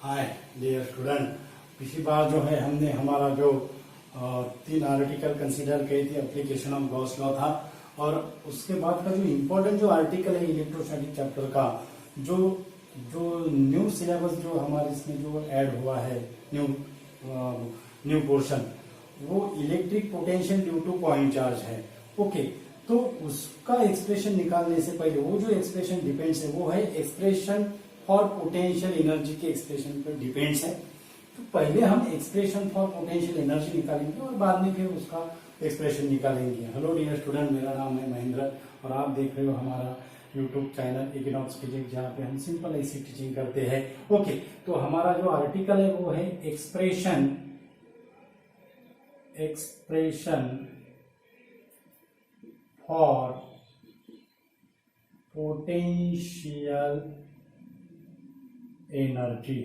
Hi dear student, पिछली बार जो है हमने हमारा जो 3 आर्टिकल कंसीडर किए थे, एप्लीकेशन ऑफ गॉस लॉ था। और उसके बाद का जो इम्पोर्टेंट जो आर्टिकल है इलेक्ट्रोस्टैटिक चैप्टर का, जो जो न्यू सिलेबस जो हमारे इसमें जो ऐड हुआ है, न्यू पोर्शन, वो electric potential due two point charge है। ओके, तो उसका एक्सप्रेशन निकालने से पहले वो जो एक्सप्रेशन डिपेंड्स है वो है एक्सप्रेशन फॉर पोटेंशियल एनर्जी के एक्सप्रेशन पर डिपेंड्स है। तो पहले हम एक्सप्रेशन फॉर पोटेंशियल एनर्जी निकालेंगे और बाद में फिर उसका एक्सप्रेशन निकालेंगे। हेलो डियर स्टूडेंट, मेरा नाम है महेंद्र और आप देख रहे हो हमारा यूट्यूब चैनल इकोनॉमिक्स फिजिक्स, जहाँ पे हम सिंपल ऐसी टीचिंग करते हैं। ओके, तो हमारा जो आर्टिकल है वो है expression for potential energy.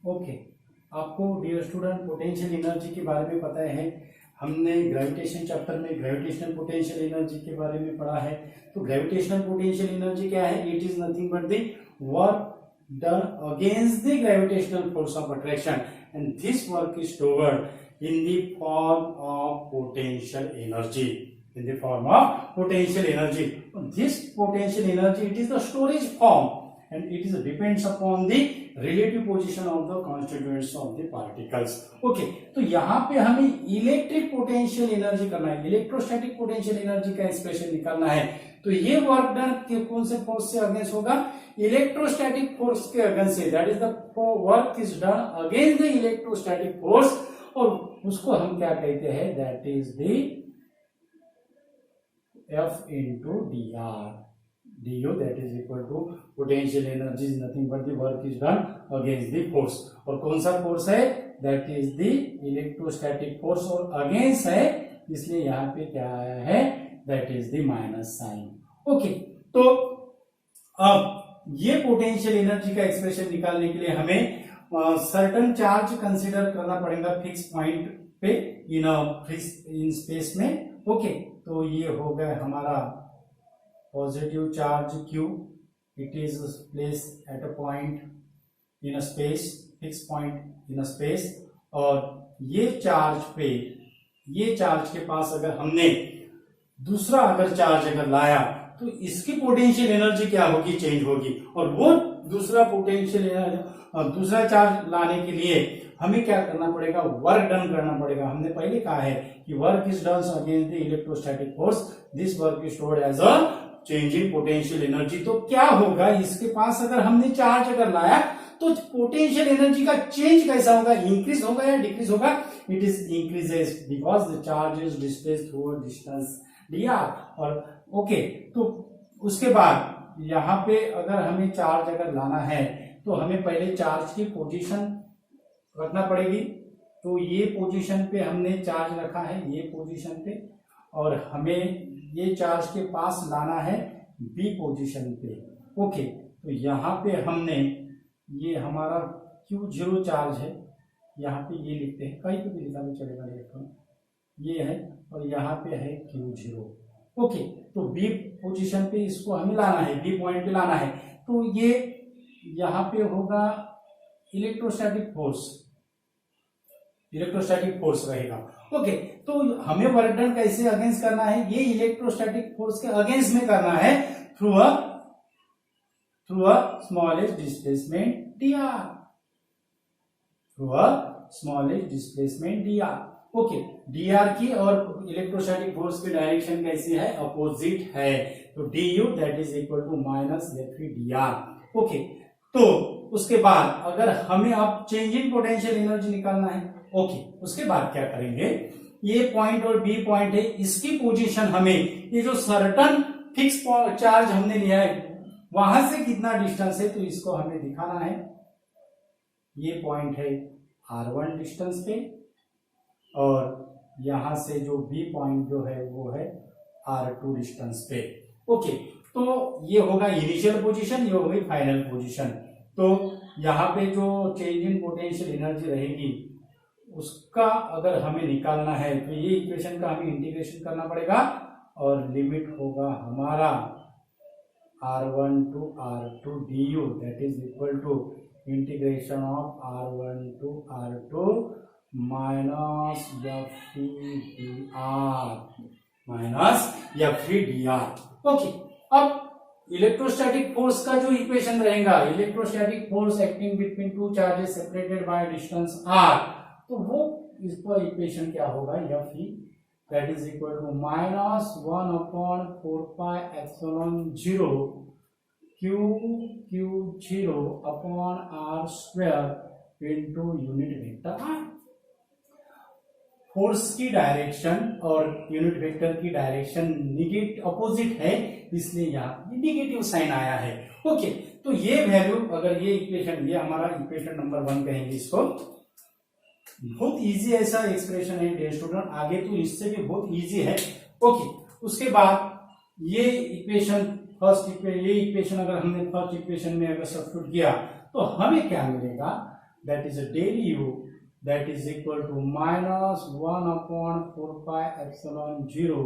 Okay, आपको डियर स्टूडेंट पोटेंशियल एनर्जी के बारे में पता है। हमने ग्रेविटेशन चैप्टर में ग्रेविटेशनल पोटेंशियल एनर्जी के बारे में पढ़ा है। तो ग्रेविटेशनल पोटेंशियल एनर्जी क्या है? It is nothing but the work done against the gravitational force of attraction, and this work is stored in the form of potential energy. In the form of potential energy. This potential energy, it is the storage form, and it is depends upon the relative position of the constituents of the particles. Okay, तो यहाँ पे हमें electric potential energy करना है, electrostatic potential energy का expression निकालना है। तो ये वर्क डन कौन से फोर्स से अगेंस्ट होगा? इलेक्ट्रोस्टैटिक फोर्स के अगेंस्ट से। That is the work is done against the electrostatic force, और उसको हम क्या कहते हैं? That is the F into dr. du that is equal to potential energy is nothing but the work is done against the force. और कौन सा force है? That is the electrostatic force, और अगेंस्ट है इसलिए यहाँ पे क्या आया है? That is the minus sign. Okay, तो अब ये पोटेंशियल एनर्जी का एक्सप्रेशन निकालने के लिए हमें सर्टन चार्ज कंसीडर करना पड़ेगा फिक्स पॉइंट पे इन स्पेस में। ओके, तो ये हो गया हमारा positive charge Q, it is place at a point in a space, fix point in a space. और ये चार्ज के पास अगर हमने दूसरा अगर चार्ज अगर लाया तो इसकी पोटेंशियल एनर्जी क्या होगी? चेंज होगी। और वो दूसरा दूसरा चार्ज लाने के लिए हमें क्या करना पड़ेगा? वर्क डन करना पड़ेगा। हमने पहले कहा है कि work is done against the electrostatic force, this work is stored as a change in potential energy. तो क्या होगा? इसके पास अगर हमने चार्ज अगर लाया तो पोटेंशियल एनर्जी का चेंज कैसा होगा? इंक्रीज होगा या डिक्रीज होगा? It is increases because the charge is displaced through a distance dr। और ओके, तो उसके बाद यहाँ पे अगर हमें चार्ज अगर लाना है तो हमें पहले चार्ज की पोजीशन रखना पड़ेगी। तो ये पोजीशन पे हमने चार्ज रखा है, ये पोजीशन पे, और हमें ये चार्ज के पास लाना है बी पोजीशन पे। ओके, तो यहाँ पे हमने ये हमारा Q0 चार्ज है, यहाँ पे ये लिखते हैं, कहीं पे भी लिखा भी चलेगा इलेक्ट्रॉन, ये है, और यहाँ पे है Q0। ओके, तो बी पोजीशन पे इसको हमें लाना है, बी पॉइंट पे लाना है। तो ये यहाँ पे होगा इलेक्ट्रोस्टैटिक फोर्स रहेगा। ओके, तो हमें वर्क डन कैसे अगेंस्ट करना है? ये इलेक्ट्रोस्टैटिक फोर्स के अगेंस्ट में करना है through a smallest displacement dr। Okay, dr की और इलेक्ट्रोस्टैटिक फोर्स की डायरेक्शन कैसी है? अपोजिट है। तो du that is equal to minus dr। Okay, तो उसके बाद अगर हमें अब चेंज इन पोटेंशियल एनर्जी निकालना है, ओके, उसके बाद क्या करेंगे? ये पॉइंट और बी पॉइंट है, इसकी पोजीशन हमें, ये जो सर्टन फिक्स चार्ज हमने लिया है वहां से कितना डिस्टेंस है, तो इसको हमें दिखाना है। ये पॉइंट है r1 डिस्टेंस पे, और यहां से जो बी पॉइंट जो है वो है r2 डिस्टेंस पे। ओके, तो ये होगा इनिशियल पोजीशन, ये होगी फाइनल पोजीशन। तो यहाँ पे जो चेंज इन पोटेंशियल एनर्जी रहेगी उसका अगर हमें निकालना है तो ये इक्वेशन का हमें इंटीग्रेशन करना पड़ेगा, और लिमिट होगा हमारा r1 to r2 du that is equal to integration of R1 to R2 minus FV okay. अब इलेक्ट्रोस्टैटिक फोर्स का जो इक्वेशन रहेगा, electrostatic force acting between two charges separated by distance r, तो वो इसका इक्वेशन क्या होगा, FE that is equal to minus 1/4πε0 Q0 upon r square into unit vector r। Force की डायरेक्शन और यूनिट वेक्टर की डायरेक्शन निगेटिव अपोजिट है, इसलिए यहाँ निगेटिव साइन आया है। ओके, तो ये वैल्यू, अगर ये इक्वेशन, ये हमारा इक्वेशन नंबर 1 कहेंगे इसको। बहुत इजी ऐसा एक्सप्रेशन है डियर स्टूडेंट, आगे तो इससे भी बहुत इजी है। ओके, उसके बाद ये इक्वेशन ये इक्वेशन अगर हमने फर्स्ट इक्वेशन में अगर सब्स्टिट्यूट किया तो हमें क्या मिलेगा, that is del U that is equal to minus 1/4πε0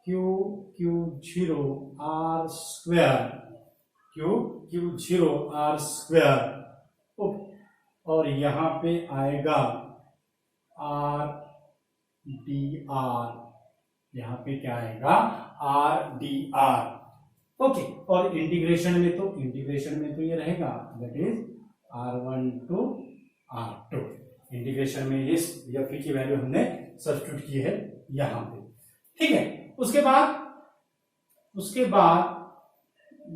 Q0 r square और यहाँ पे आएगा r dr, यहाँ पे क्या आएगा r dr। ओके, और इंटीग्रेशन में तो ये रहेगा that is R1 to R2। Integration में इस FE की वैल्यू हमने सब्स्टिट्यूट की है यहां पे, ठीक है। उसके बाद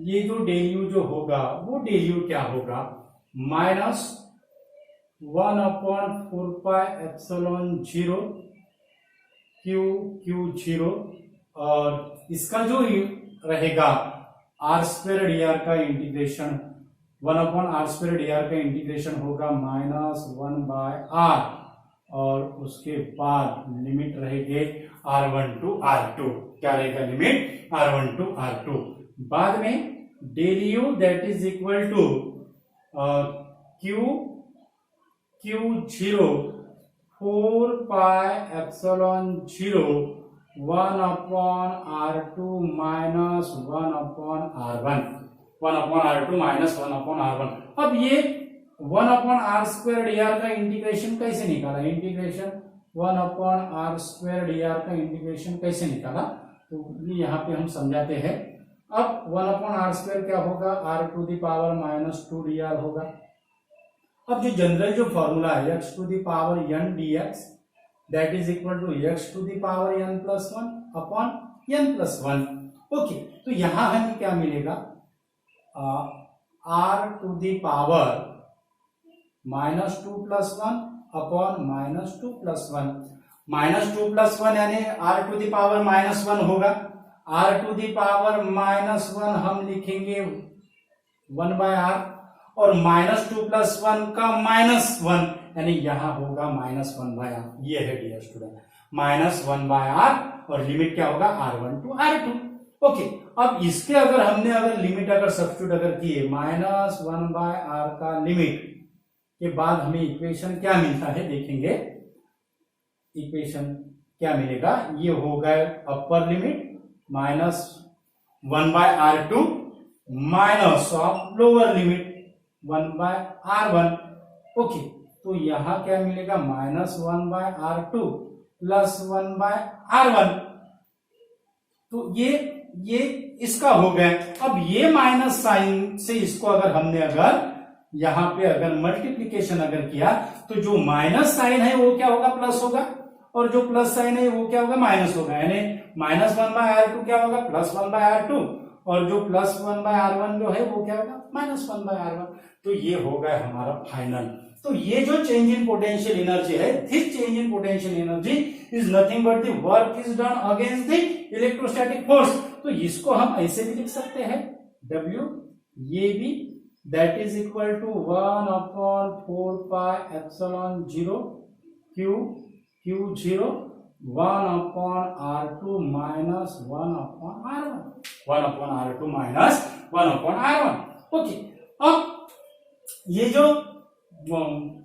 ये जो डेल यू जो होगा, वो डेल यू क्या होगा, माइनस 1/4πε0 Q0 और इसका जो रहेगा r स्क्वायर dr का इंटीग्रेशन 1/r² dr का इंटीग्रेशन होगा माइनस 1/r और उसके बाद लिमिट रहेगी R1 to R2। क्या रहेगा लिमिट R1 to R2। बाद में del U that is equal to Q0 4πε0 1/R2 minus 1/R1 1/R2 minus 1/R1। अब ये 1/r² dr का इंटीग्रेशन कैसे निकाला, इंटीग्रेशन 1/r² dr का इंटीग्रेशन कैसे निकाला, तो यहाँ पे हम समझाते हैं। अब 1/r² क्या होगा, r to the power -2 dr होगा। अब जो जनरल जो फॉर्मूला है x to the power n dx that is equal to x to the power n+1 upon n+1। Okay, तो यहां हमें क्या मिलेगा, r to the power -2+1 upon -2+1 -2+1 यानी r टू द पावर -1 होगा। r टू द पावर -1 हम लिखेंगे 1/r और -2+1 का -1 यानी यहां होगा -1/r। ये है डियर स्टूडेंट -1/r और लिमिट क्या होगा R1 to R2। ओके, अब इसके अगर लिमिट सब्स्टिट्यूट किए -1/r का लिमिट के बाद हमें इक्वेशन क्या मिलता है, देखेंगे इक्वेशन क्या मिलेगा। ये होगा upper limit -1/r2 minus of lower limit 1/r1। Okay, तो यहां क्या मिलेगा -1/r2 प्लस 1/r1। तो ये इसका हो गया। अब ये माइनस साइन से इसको हमने यहां पे मल्टीप्लीकेशन किया तो जो माइनस साइन है वो क्या होगा, प्लस होगा, और जो प्लस साइन है वो क्या होगा, माइनस होगा। यानी -1/r2 क्या होगा, +1/r2 और जो +1/r1 जो है वो क्या होगा, -1/r1। तो ये होगा हमारा फाइनल। तो ये जो चेंज इन पोटेंशियल एनर्जी है, this change in potential energy is nothing but the work is done against the electrostatic force. तो इसको हम ऐसे भी लिख सकते हैं, W ये भी that is equal to 1/4πε0 Q0 1/r2 minus 1/r1 1/r2 minus 1/r1। Okay, अब ये जो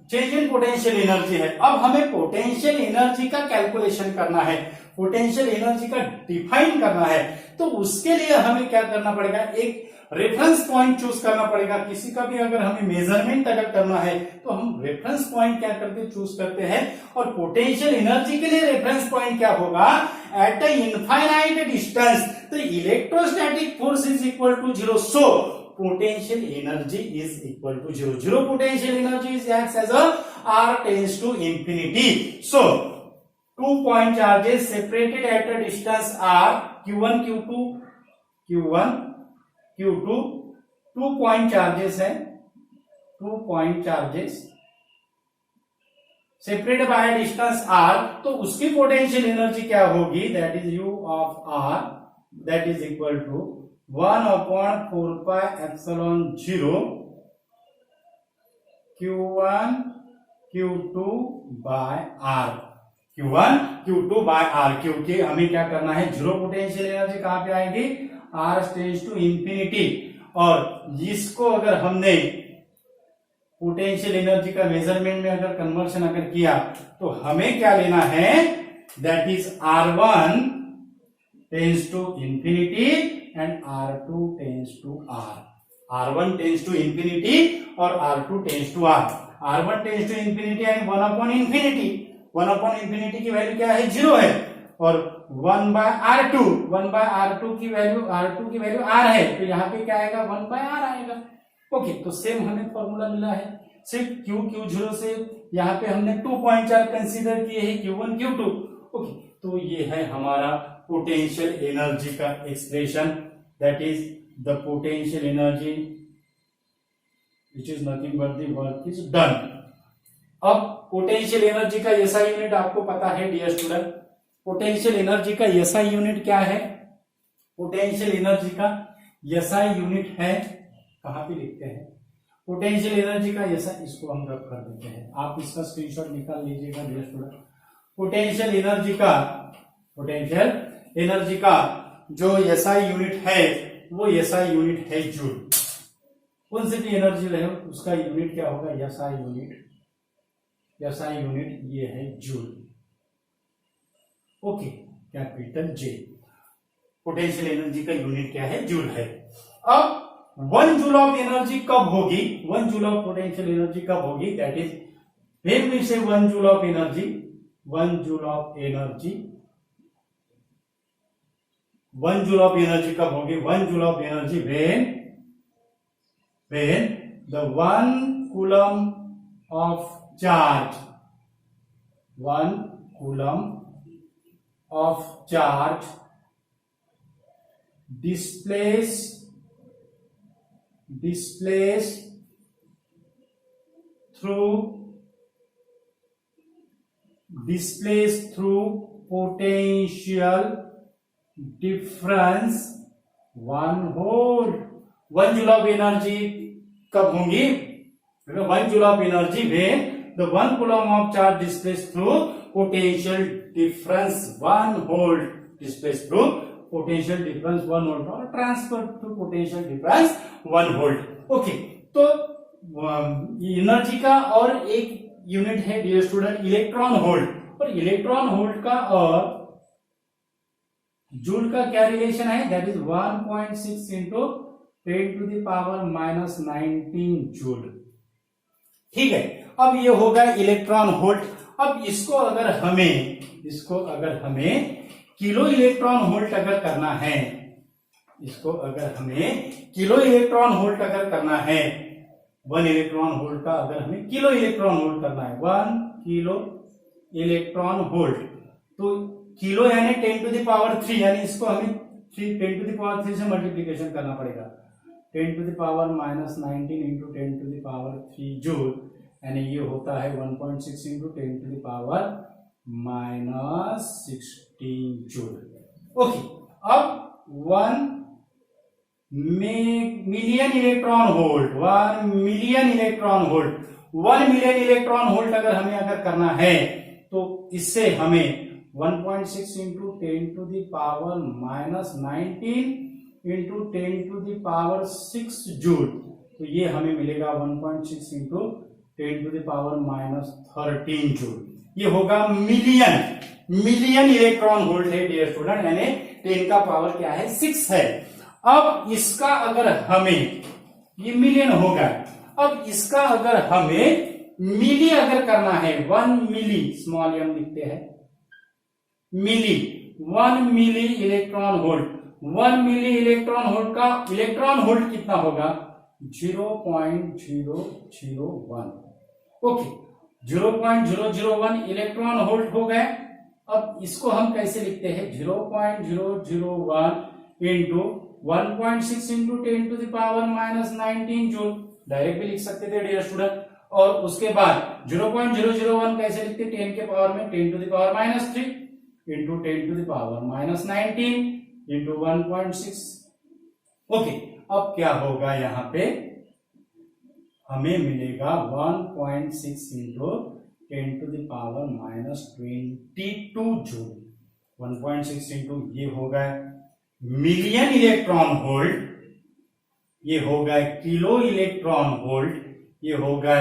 चेंज इन पोटेंशियल एनर्जी है, अब हमें पोटेंशियल एनर्जी का कैलकुलेशन करना है, पोटेंशियल एनर्जी का डिफाइन करना है। तो उसके लिए हमें क्या करना पड़ेगा, एक रेफरेंस पॉइंट चूज करना पड़ेगा। किसी का भी अगर हमें मेजरमेंट अगर करना है तो हम रेफरेंस पॉइंट क्या करते चूज करते हैं। और पोटेंशियल एनर्जी के लिए रेफरेंस पॉइंट क्या होगा, at a infinite distance the electrostatic force is equal to 0, so potential energy is equal to 0. 0 potential energy is acts as a r tends to infinity. So 2 point charges separated at a distance r, q1 q2 q1 q2, 2 point charges है, 2 point charges separated by a distance r, तो उसकी potential energy क्या होगी, that is u of r, that is equal to 1/4 pi epsilon 0 q1 q2 by r, q1 q2 by r, क्योंकि हमें क्या करना है, जीरो पोटेंशियल एनर्जी कहां पे आएगी, r टेंड्स टू इंफिनिटी। और इसको अगर हमने पोटेंशियल एनर्जी का मेजरमेंट में अगर कन्वर्शन अगर किया तो हमें क्या लेना है, that is r1 tends to infinity and r2 tends to r, r1 tends to infinity और r2 tends to r, r1 tends to infinity and 1 upon infinity, 1 upon infinity की वैल्यू क्या है, 0 है, और 1 बाय r2, 1 बाय r2 की value, r2 की value r है, तो यहाँ पे क्या आएगा, 1 बाय r आएगा। ओके, तो सेम हमें फॉर्मूला मिला है, सिर्फ q0 से यहाँ पे हमने 2 पॉइंट चार्ज कंसीडर किए हैं, q1 q2। ओके, तो ये है हमारा पोटेंशियल एनर्जी का expression, that is the potential energy which is nothing but the work is done. अब पोटेंशियल एनर्जी का एसआई यूनिट आपको पता है डियर स्टूडेंट, पोटेंशियल एनर्जी का एसआई यूनिट क्या है, पोटेंशियल एनर्जी का एसआई यूनिट है, कहां पे लिखते हैं पोटेंशियल एनर्जी का एसआई, इसको हम रख कर देते हैं, आप इसका स्क्रीनशॉट निकाल लीजिएगा डियर स्टूडेंट। पोटेंशियल एनर्जी का जो एसआई यूनिट है वो एसआई यूनिट है जूल। कौन सी भी एनर्जी रहे उसका यूनिट क्या होगा, एसआई यूनिट, एसआई यूनिट ये है joule. Okay, capital J, potential energy का यूनिट क्या है, जूल है। अब 1 जूल ऑफ एनर्जी कब होगी, 1 जूल ऑफ पोटेंशियल एनर्जी कब होगी, दैट इज व्हेन वी से 1 joule of energy, 1 joule of energy, 1 joule of energy कब होगी, 1 joule of energy when the 1 coulomb of charge, 1 coulomb of charge displace through potential difference 1 volt। 1 joule of energy कब होंगी, 1 joule of energy when the 1 coulomb of charge displaced through potential difference 1 volt, displaced through potential difference 1 volt or transferred through potential difference 1 volt। Okay, तो energy का और एक unit है dear student electron volt, और electron volt का और joule का क्या रिलेशन है, that is 1.6 into 10 to the power minus 19 joule. ठीक है, अब ये होगा इलेक्ट्रॉन वोल्ट। अब इसको अगर हमें किलो इलेक्ट्रॉन वोल्ट अगर करना है, इसको अगर हमें किलो इलेक्ट्रॉन वोल्ट अगर करना है, 1 इलेक्ट्रॉन वोल्ट का अगर हमें किलो इलेक्ट्रॉन वोल्ट करना है, 1 किलो इलेक्ट्रॉन वोल्ट, तो किलो यानी 10 टू द पावर 3, यानी इसको हमें 10 टू द पावर 3 से मल्टीप्लीकेशन करना पड़ेगा, 10 to the power minus 19 into 10 to the power 3 joule, यानी ये होता है 1.6 into 10 to the power minus 16 joule. Okay, अब 1 million electron volt, 1 million electron volt, 1 million electron volt अगर हमें अगर करना है तो इससे हमें 1.6 into 10 to the power minus 19 into 10 to the power 6 joule, तो ये हमें मिलेगा 1.6 into 10 to the power minus 13 joule. ये होगा मिलियन इलेक्ट्रॉन वोल्ट है डियर स्टूडेंट, यानी 10 का पावर क्या है 6 है। अब इसका अगर हमें, ये मिलियन होगा, अब इसका अगर हमें मिली अगर करना है, 1 मिली, स्मॉल m लिखते हैं, milli, 1 milli electron volt, 1 milli electron volt का इलेक्ट्रॉन वोल्ट कितना होगा, 0.001। ओके, 0.001 इलेक्ट्रॉन वोल्ट हो गए। अब इसको हम कैसे लिखते हैं, 0.001 into 1.6 into 10 to the power -19 joule, direct भी लिख सकते थे डियर स्टूडेंट। और उसके बाद 0.001 कैसे लिखते, 10 के पावर में 10 to the power -3 into 10 to the power -19 into 1.6। Okay, अब क्या होगा, यहां पे हमें मिलेगा 1.6 into 10 to the power -22 joule. 1.6 into ये होगा मिलियन इलेक्ट्रॉन वोल्ट, ये होगा किलो इलेक्ट्रॉन वोल्ट, ये होगा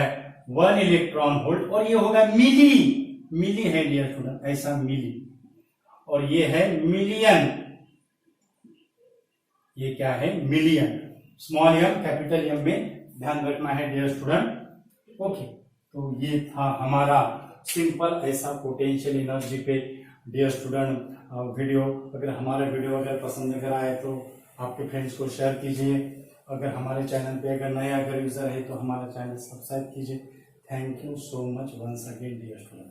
1 इलेक्ट्रॉन वोल्ट, और ये होगा मिली, मिली है डियर स्टूडेंट, ऐसा मिली, और ये है मिलियन, ये क्या है, million, small M capital M में ध्यान रखना है डियर स्टूडेंट। ओके, तो ये था हमारा सिंपल ऐसा पोटेंशियल एनर्जी पे डियर स्टूडेंट वीडियो। अगर हमारा वीडियो अगर पसंद अगर आए तो आपके फ्रेंड्स को शेयर कीजिए। अगर हमारे चैनल पे अगर नया अगर यूजर है तो हमारा चैनल सब्सक्राइब कीजिए। Thank you so much once again dear student.